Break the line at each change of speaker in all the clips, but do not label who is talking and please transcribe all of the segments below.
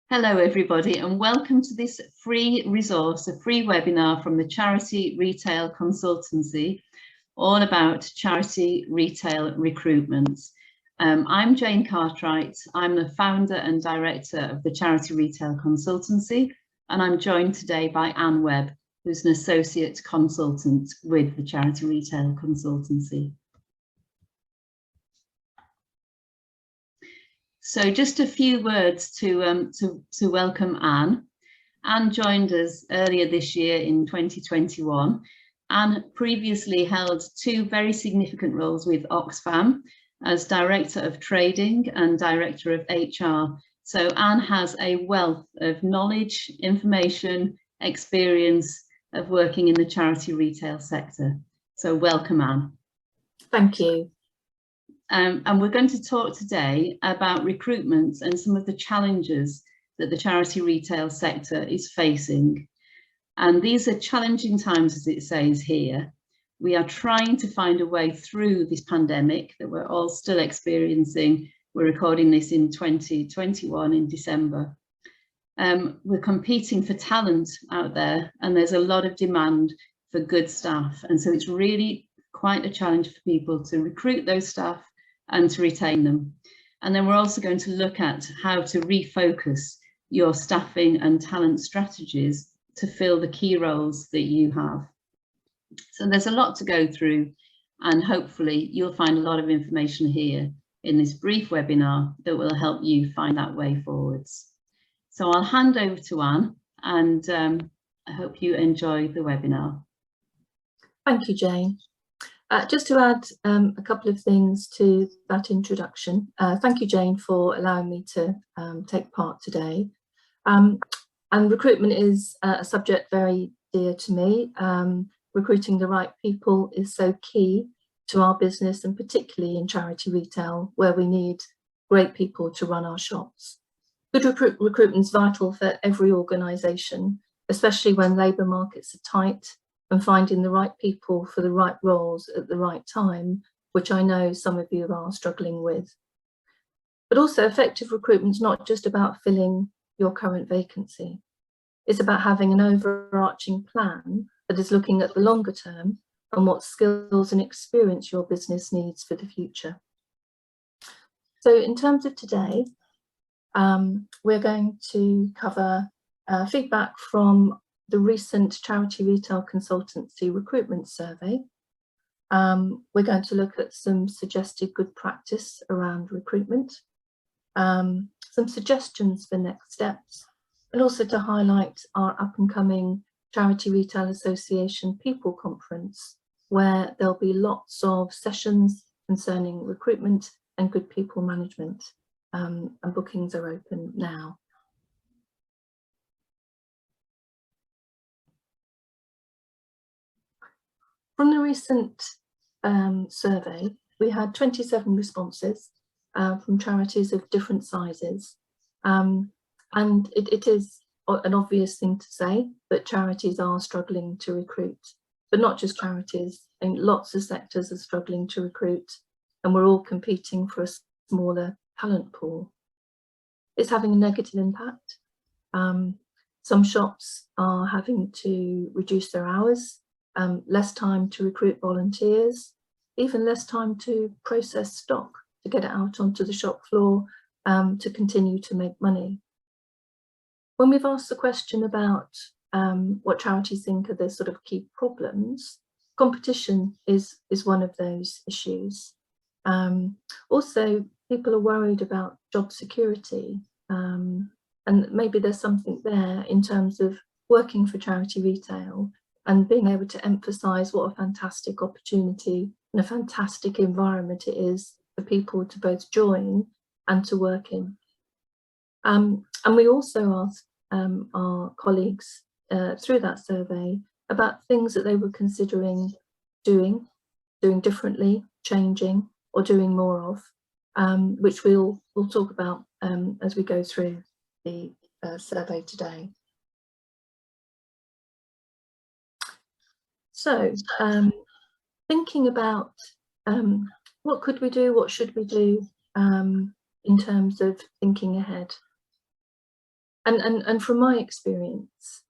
Hello everybody, and welcome to this free resource, a free webinar from the Charity Retail Consultancy, all about charity retail recruitment. I'm Jayne Cartwright. I'm the founder and director of the Charity Retail Consultancy, and I'm joined today by Webb, who's an associate consultant with the Charity Retail Consultancy. So just a few words to welcome Anne. Anne joined us earlier this year in 2021. Anne previously held two very significant roles with Oxfam as Director of Trading and Director of HR. So Anne has a wealth of knowledge, information, experience of working in the charity retail sector. So welcome, Anne.
Thank you.
And we're going to talk today about recruitment and some of the challenges that the charity retail sector is facing. And these are challenging times, as it says here. We are trying to find a way through this pandemic that we're all still experiencing. We're recording this in 2021 in December. We're competing for talent out there, and there's a lot of demand for good staff. And so it's really quite a challenge for people to recruit those staff and to retain them. And then we're also going to look at how to refocus your staffing and talent strategies to fill the key roles that you have. So there's a lot to go through, and hopefully you'll find a lot of information here in this brief webinar that will help you find that way forwards. So I'll hand over to Anne, and I hope you enjoy the webinar.
Thank you, Jayne. Just to add a couple of things to that introduction. Thank you, Jayne, for allowing me to take part today. And recruitment is a subject very dear to me. Recruiting the right people is so key to our business, and particularly in charity retail, where we need great people to run our shops. Good recruitment is vital for every organisation, especially when labour markets are tight, and finding the right people for the right roles at the right time, which I know some of you are struggling with. But also, effective recruitment is not just about filling your current vacancy. It's about having an overarching plan that is looking at the longer term and what skills and experience your business needs for the future. So in terms of today, we're going to cover feedback from the recent Charity Retail Consultancy recruitment survey. We're going to look at some suggested good practice around recruitment, some suggestions for next steps, and also to highlight our up and coming Charity Retail Association People Conference, where there'll be lots of sessions concerning recruitment and good people management, and bookings are open now. From the recent survey, we had 27 responses from charities of different sizes. And it is an obvious thing to say, but charities are struggling to recruit, but not just charities. I think lots of sectors are struggling to recruit, and we're all competing for a smaller talent pool. It's having a negative impact. Some shops are having to reduce their hours, less time to recruit volunteers, even less time to process stock to get it out onto the shop floor to continue to make money. When we've asked the question about what charities think are the sort of key problems, competition is one of those issues. Also, people are worried about job security, and maybe there's something there in terms of working for charity retail and being able to emphasise what a fantastic opportunity and a fantastic environment it is for people to both join and to work in. And we also asked our colleagues through that survey about things that they were considering doing differently, changing, or doing more of, which we'll talk about as we go through the survey today. So, thinking about what could we do, what should we do in terms of thinking ahead. And from my experience,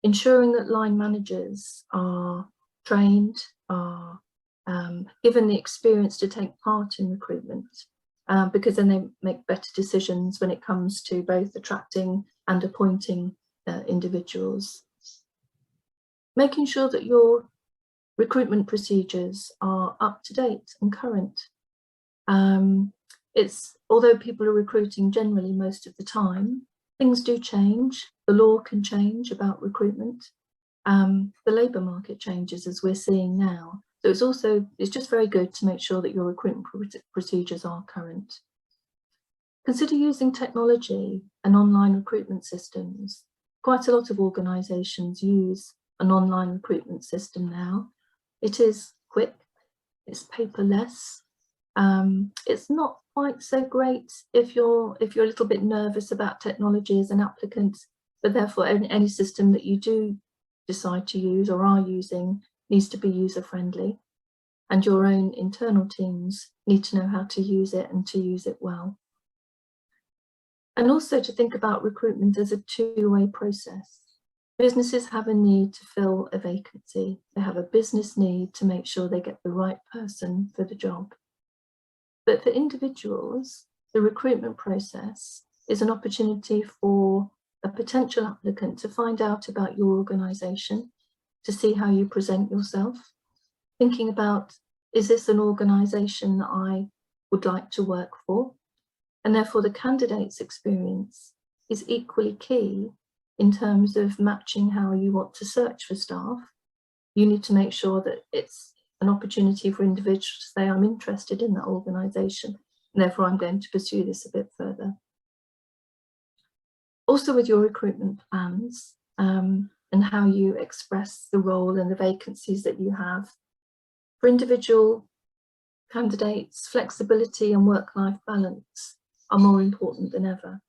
ensuring that line managers are trained, are given the experience to take part in recruitment, because then they make better decisions when it comes to both attracting and appointing individuals. Making sure that your recruitment procedures are up to date and current. Although people are recruiting generally most of the time, things do change. The law can change about recruitment. The labour market changes, as we're seeing now. So it's just very good to make sure that your recruitment procedures are current. Consider using technology and online recruitment systems. Quite a lot of organisations use an online recruitment system now. It is quick, it's paperless. It's not quite so great if you're a little bit nervous about technology as an applicant, but therefore any system that you do decide to use or are using needs to be user-friendly, and your own internal teams need to know how to use it and to use it well. And also to think about recruitment as a two-way process. Businesses have a need to fill a vacancy. They have a business need to make sure they get the right person for the job. But for individuals, the recruitment process is an opportunity for a potential applicant to find out about your organisation, to see how you present yourself, thinking about, is this an organisation that I would like to work for? And therefore the candidate's experience is equally key in terms of matching how you want to search for staff. You need to make sure that it's an opportunity for individuals to say, I'm interested in that organisation, and therefore I'm going to pursue this a bit further. Also with your recruitment plans and how you express the role and the vacancies that you have. For individual candidates, flexibility and work-life balance are more important than ever.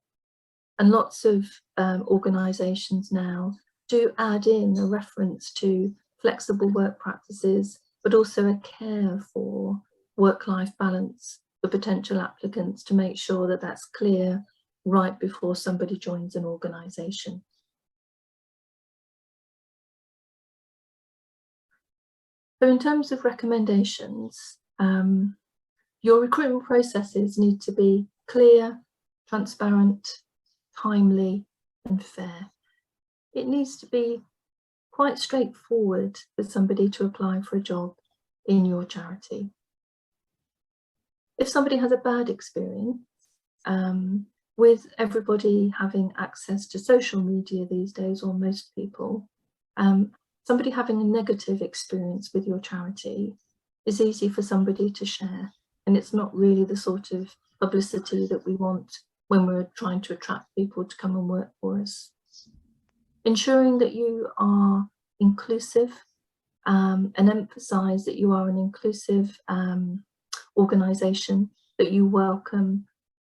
And lots of organisations now do add in a reference to flexible work practices, but also a care for work-life balance for potential applicants to make sure that that's clear right before somebody joins an organisation. So in terms of recommendations, your recruitment processes need to be clear, transparent, timely and fair. It needs to be quite straightforward for somebody to apply for a job in your charity. If somebody has a bad experience, with everybody having access to social media these days, or most people, somebody having a negative experience with your charity is easy for somebody to share, and it's not really the sort of publicity that we want when we're trying to attract people to come and work for us. Ensuring that you are inclusive and emphasise that you are an inclusive organisation, that you welcome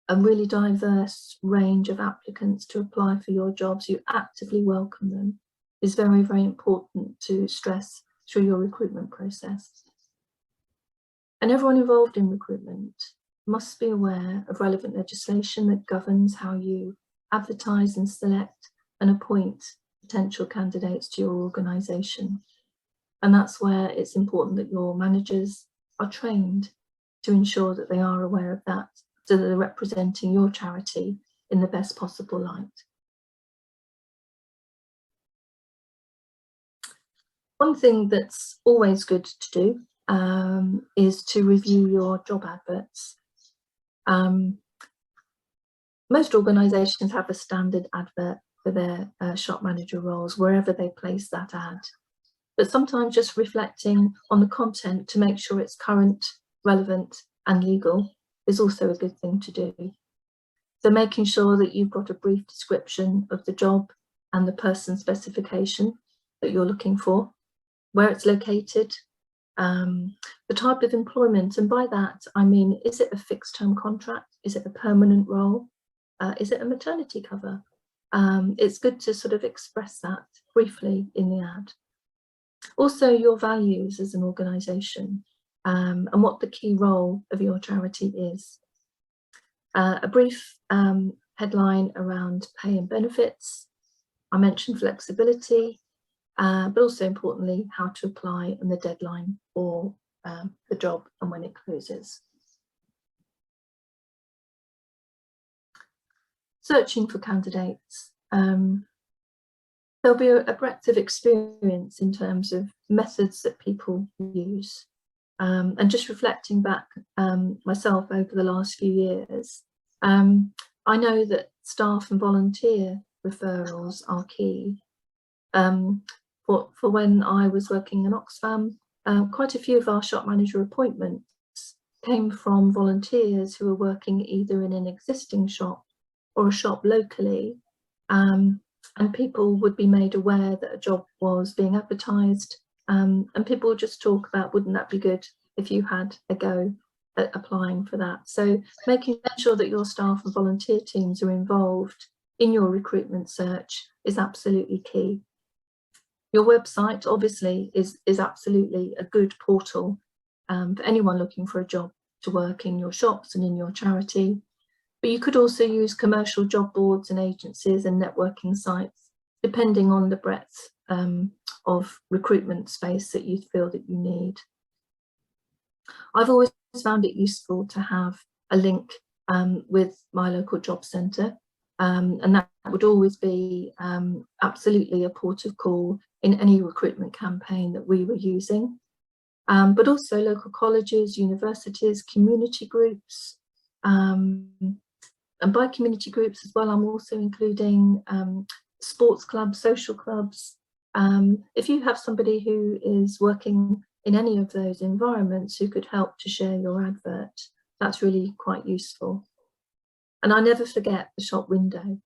a really diverse range of applicants to apply for your jobs, you actively welcome them, is very, very important to stress through your recruitment process. And everyone involved in recruitment must be aware of relevant legislation that governs how you advertise and select and appoint potential candidates to your organisation. And that's where it's important that your managers are trained to ensure that they are aware of that, so that they're representing your charity in the best possible light. One thing that's always good to do is to review your job adverts. Most organisations have a standard advert for their shop manager roles, wherever they place that ad. But sometimes just reflecting on the content to make sure it's current, relevant and legal is also a good thing to do. So making sure that you've got a brief description of the job and the person specification that you're looking for, where it's located, the type of employment, and by that I mean, is it a fixed term contract? Is it a permanent role? Is it a maternity cover? It's good to sort of express that briefly in the ad. Also your values as an organisation and what the key role of your charity is. A brief headline around pay and benefits. I mentioned flexibility, but also importantly, how to apply and the deadline for the job and when it closes. Searching for candidates. There'll be a breadth of experience in terms of methods that people use. And just reflecting back myself over the last few years, I know that staff and volunteer referrals are key. For when I was working in Oxfam, quite a few of our shop manager appointments came from volunteers who were working either in an existing shop or a shop locally, and people would be made aware that a job was being advertised, and people would just talk about, wouldn't that be good if you had a go at applying for that? So making sure that your staff and volunteer teams are involved in your recruitment search is absolutely key. Your website obviously is absolutely a good portal for anyone looking for a job to work in your shops and in your charity. But you could also use commercial job boards and agencies and networking sites, depending on the breadth of recruitment space that you feel that you need. I've always found it useful to have a link with my local job centre, and that would always be absolutely a port of call in any recruitment campaign that we were using. But also local colleges, universities, community groups, and by community groups as well, I'm also including sports clubs, social clubs. If you have somebody who is working in any of those environments who could help to share your advert, that's really quite useful. And I never forget the shop window.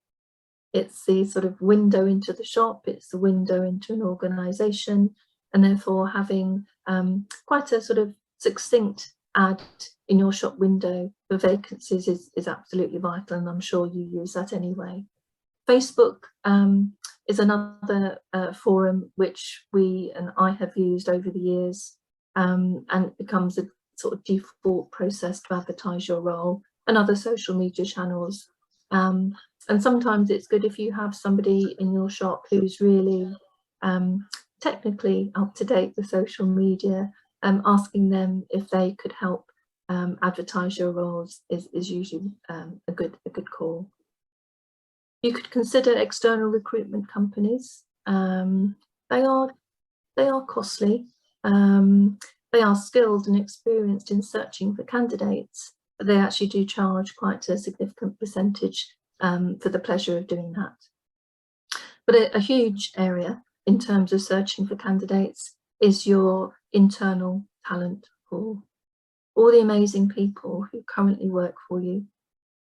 It's the sort of window into the shop, it's the window into an organisation, and therefore having quite a sort of succinct ad in your shop window for vacancies is absolutely vital, and I'm sure you use that anyway. Facebook is another forum which we and I have used over the years, and it becomes a sort of default process to advertise your role, and other social media channels. And sometimes it's good if you have somebody in your shop who's really technically up to date with social media, asking them if they could help advertise your roles is usually a good call. You could consider external recruitment companies. They are costly. They are skilled and experienced in searching for candidates, but they actually do charge quite a significant percentage for the pleasure of doing that. But a huge area in terms of searching for candidates is your internal talent pool. All the amazing people who currently work for you.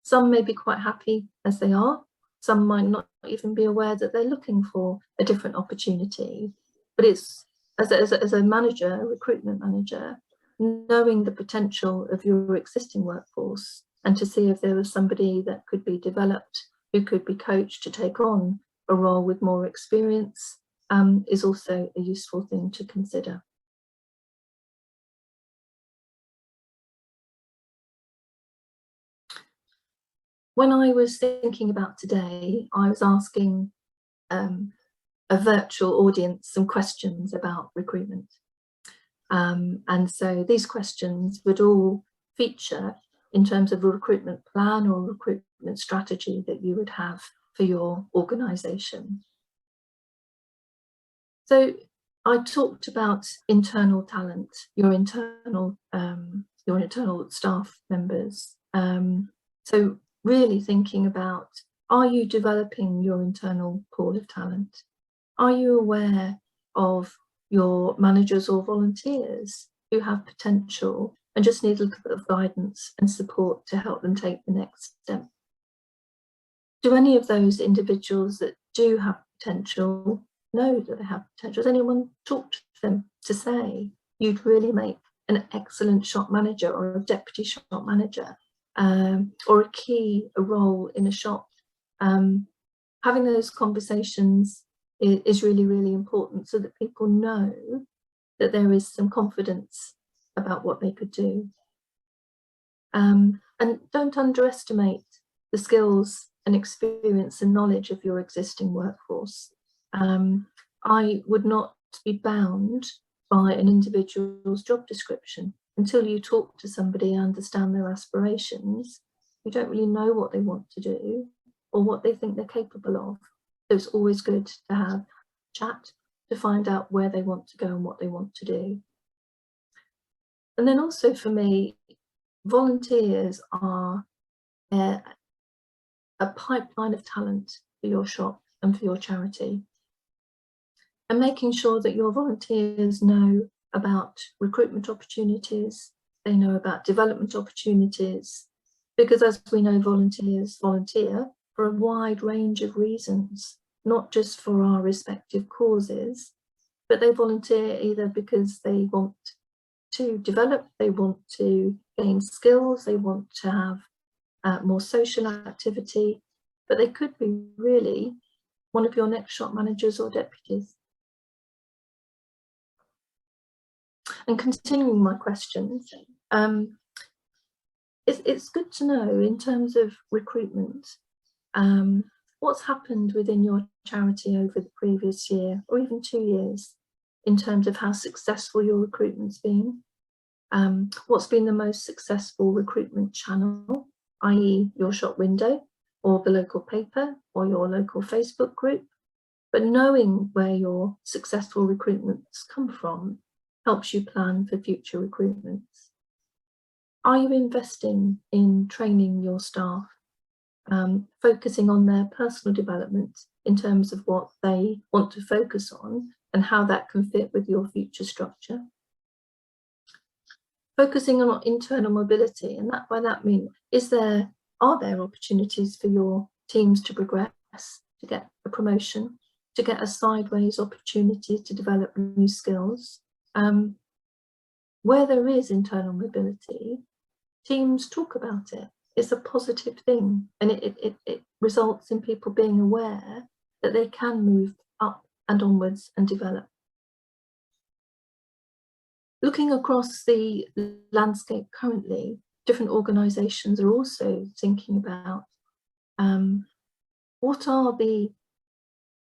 Some may be quite happy as they are. Some might not even be aware that they're looking for a different opportunity. But it's, as a manager, a recruitment manager, knowing the potential of your existing workforce and to see if there was somebody that could be developed, who could be coached to take on a role with more experience, is also a useful thing to consider. When I was thinking about today, I was asking a virtual audience some questions about recruitment. And so these questions would all feature in terms of a recruitment plan or recruitment strategy that you would have for your organisation. So I talked about internal talent, your internal staff members. So really thinking about, are you developing your internal pool of talent? Are you aware of your managers or volunteers who have potential and just need a little bit of guidance and support to help them take the next step? Do any of those individuals that do have potential know that they have potential? Has anyone talked to them to say, you'd really make an excellent shop manager or a deputy shop manager, or a role in a shop? Having those conversations is really, really important so that people know that there is some confidence about what they could do. And don't underestimate the skills and and experience and knowledge of your existing workforce. I would not be bound by an individual's job description. Until you talk to somebody and understand their aspirations, you don't really know what they want to do or what they think they're capable of. So it's always good to have a chat to find out where they want to go and what they want to do. And then also for me, volunteers are a pipeline of talent for your shop and for your charity. And making sure that your volunteers know about recruitment opportunities, they know about development opportunities, because as we know, volunteers volunteer for a wide range of reasons, not just for our respective causes, but they volunteer either because they want to develop, they want to gain skills, they want to have more social activity, but they could be really one of your next shop managers or deputies. And continuing my questions, it's good to know in terms of recruitment, what's happened within your charity over the previous year or even 2 years in terms of how successful your recruitment's been. What's been the most successful recruitment channel, i.e. your shop window or the local paper or your local Facebook group. But knowing where your successful recruitments come from helps you plan for future recruitments. Are you investing in training your staff, focusing on their personal development in terms of what they want to focus on and how that can fit with your future structure? Focusing on internal mobility, and by that mean, are there opportunities for your teams to progress, to get a promotion, to get a sideways opportunity to develop new skills? Where there is internal mobility, teams talk about it. It's a positive thing, and it results in people being aware that they can move up and onwards and develop. Looking across the landscape currently, different organisations are also thinking about what are the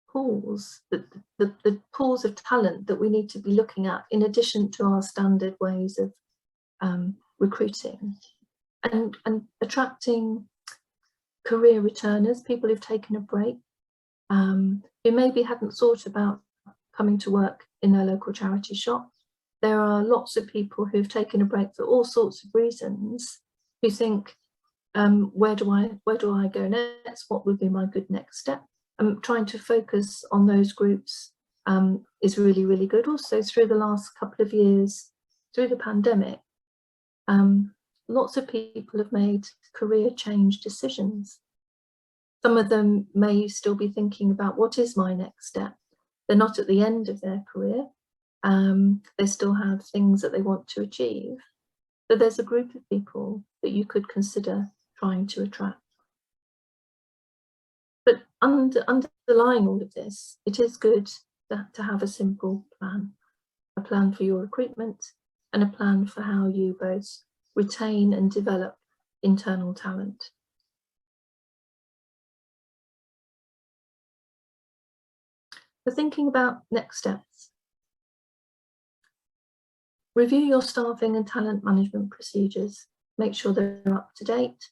pools, the pools of talent that we need to be looking at in addition to our standard ways of recruiting and attracting career returners, people who've taken a break, who maybe hadn't thought about coming to work in their local charity shop. There are lots of people who've taken a break for all sorts of reasons, who think, where do I go next? What would be my good next step? Trying to focus on those groups is really, really good. Also, through the last couple of years, through the pandemic, lots of people have made career change decisions. Some of them may still be thinking about what is my next step. They're not at the end of their career. They still have things that they want to achieve. But there's a group of people that you could consider trying to attract. But underlying all of this, it is good to have a simple plan, a plan for your recruitment and a plan for how you both retain and develop internal talent. So thinking about next steps. Review your staffing and talent management procedures. Make sure they're up to date,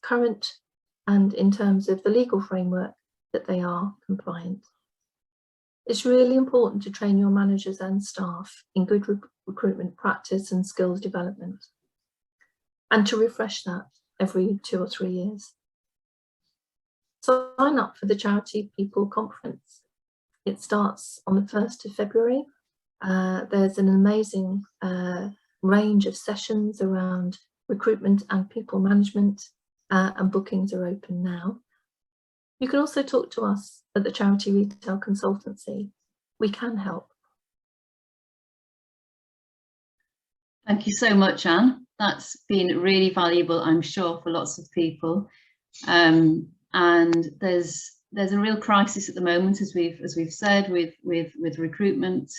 current, and in terms of the legal framework that they are compliant. It's really important to train your managers and staff in good recruitment practice and skills development, and to refresh that every 2 or 3 years. Sign up for the Charity People Conference. It starts on the 1st of February. There's an amazing range of sessions around recruitment and people management, and bookings are open now. You can also talk to us at the Charity Retail Consultancy. We can help.
Thank you so much, Anne. That's been really valuable, I'm sure, for lots of people. And there's a real crisis at the moment, as we've said, with recruitment.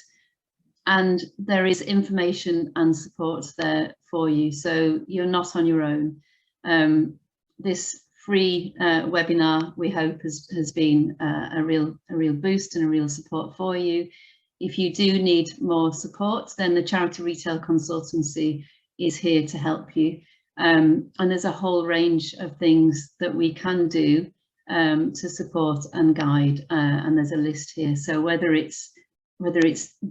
And there is information and support there for you, so you're not on your own. This free webinar, we hope has been a real boost and a real support for you. If you do need more support, then the Charity Retail Consultancy is here to help you. And there's a whole range of things that we can do to support and guide, and there's a list here. So whether it's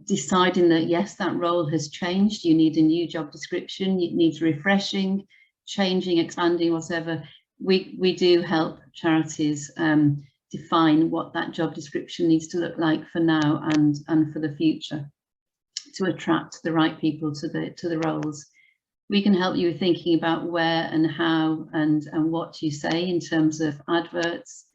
deciding that yes, that role has changed, you need a new job description, it needs refreshing, changing, expanding, whatever, we do help charities define what that job description needs to look like for now and for the future, to attract the right people to the roles. We can help you with thinking about where and how and what you say in terms of adverts.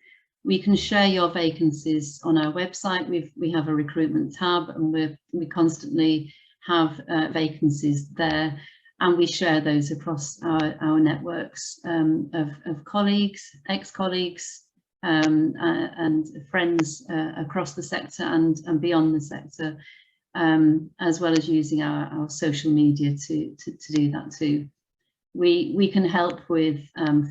We can share your vacancies on our website. We have a recruitment tab, and we constantly have vacancies there, and we share those across our networks of colleagues, ex-colleagues, and friends across the sector and beyond the sector, as well as using our social media to do that too. We can help with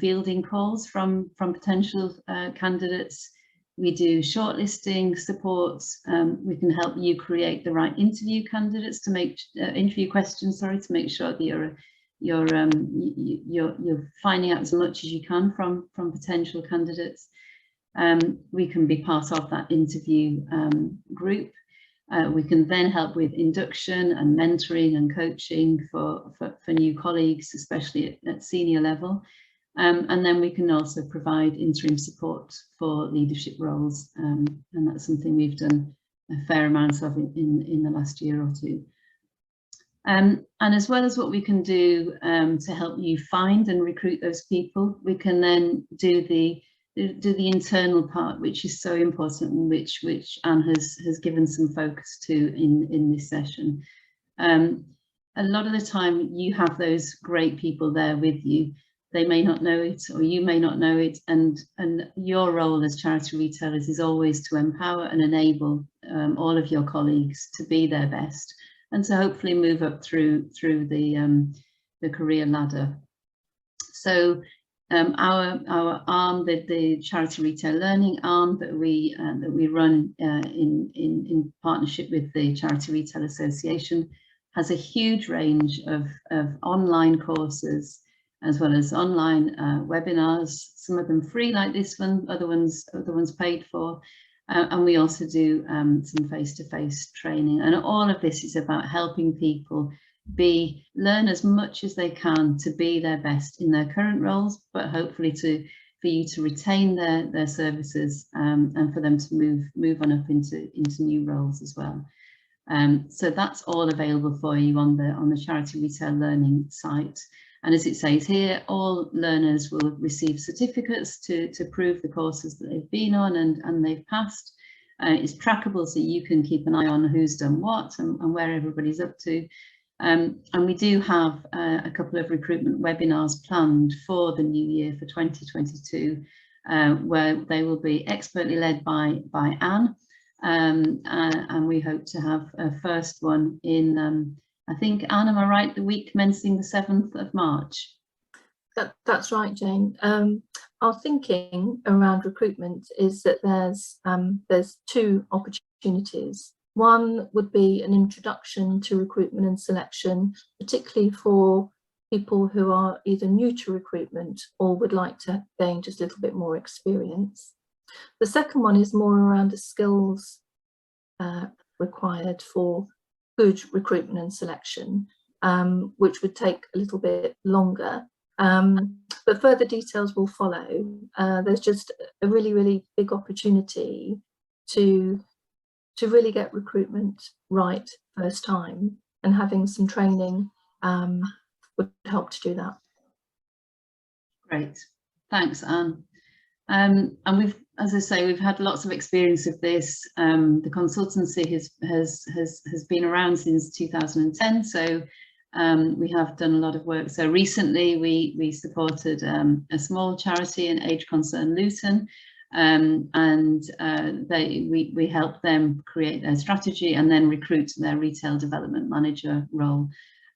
fielding calls from potential candidates. We do shortlisting support. We can help you create the right interview candidates to make interview questions. Sorry, to make sure that you're finding out as much as you can from potential candidates. We can be part of that interview group. We can then help with induction and mentoring and coaching for new colleagues, especially at senior level. And then we can also provide interim support for leadership roles. And that's something we've done a fair amount of in the last year or two. And as well as what we can do to help you find and recruit those people, we can then do the internal part, which is so important, and which Anne has given some focus to in this session. A lot of the time you have those great people there with you. They may not know it, or you may not know it, and your role as charity retailers is always to empower and enable all of your colleagues to be their best, and to hopefully move up through the career ladder. So our arm, the Charity Retail Learning arm that we run in partnership with the Charity Retail Association, has a huge range of online courses, as well as online webinars. Some of them free, like this one. Other ones paid for. And we also do some face-to-face training. And all of this is about helping people learn as much as they can to be their best in their current roles, but hopefully for you to retain their services and for them to move on up into new roles as well. So that's all available for you on the Charity Retail Learning site. And as it says here, all learners will receive certificates to prove the courses that they've been on and they've passed. It's trackable, so you can keep an eye on who's done what and where everybody's up to. And we do have a couple of recruitment webinars planned for the new year for 2022, where they will be expertly led by Anne, and we hope to have a first one in, I think, Anne, am I right, the week commencing the 7th of March?
That's right, Jane. Our thinking around recruitment is that there's two opportunities. One would be an introduction to recruitment and selection, particularly for people who are either new to recruitment or would like to gain just a little bit more experience. The second one is more around the skills required for good recruitment and selection, which would take a little bit longer. But further details will follow. There's just a really, really big opportunity to really get recruitment right first time, and having some training would help to do that.
Great, thanks, Anne. And we've, as I say, we've had lots of experience of this. The consultancy has been around since 2010, so we have done a lot of work. So recently we supported a small charity in Age Concern Luton, and we helped them create their strategy and then recruit their retail development manager role.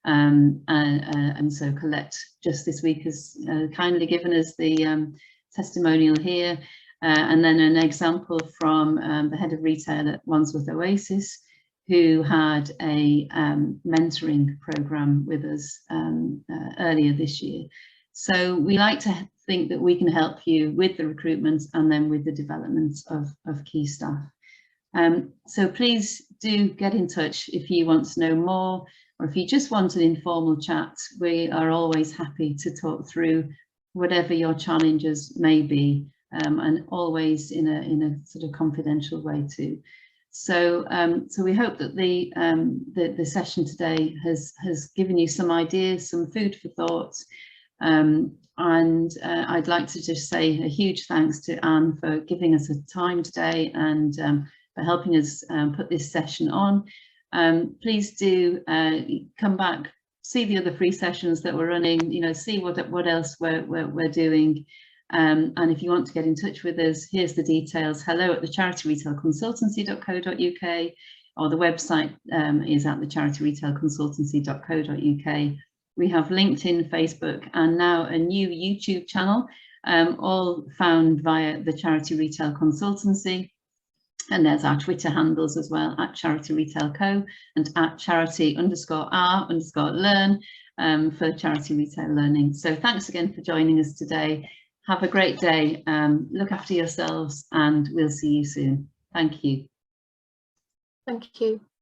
And so Colette just this week has kindly given us the testimonial here, and then an example from the head of retail at Wandsworth Oasis, who had a mentoring program with us earlier this year. So we like to think that we can help you with the recruitment and then with the development of key staff. So please do get in touch if you want to know more, or if you just want an informal chat. We are always happy to talk through whatever your challenges may be, and always in a sort of confidential way too. So so we hope that the session today has given you some ideas, some food for thought. And I'd like to just say a huge thanks to Anne for giving us a time today and for helping us put this session on. Please do come back, see the other free sessions that we're running, you know, see what else we're doing. And if you want to get in touch with us, here's the details. Hello at the charityRetailConsultancy.co.uk, or the website is at the charityRetailConsultancy.co.uk. We have LinkedIn, Facebook, and now a new YouTube channel, all found via the Charity Retail Consultancy. And there's our Twitter handles as well, at Charity Retail Co and at charity_r_learn for Charity Retail Learning. So thanks again for joining us today. Have a great day. Look after yourselves, and we'll see you soon. Thank you.
Thank you.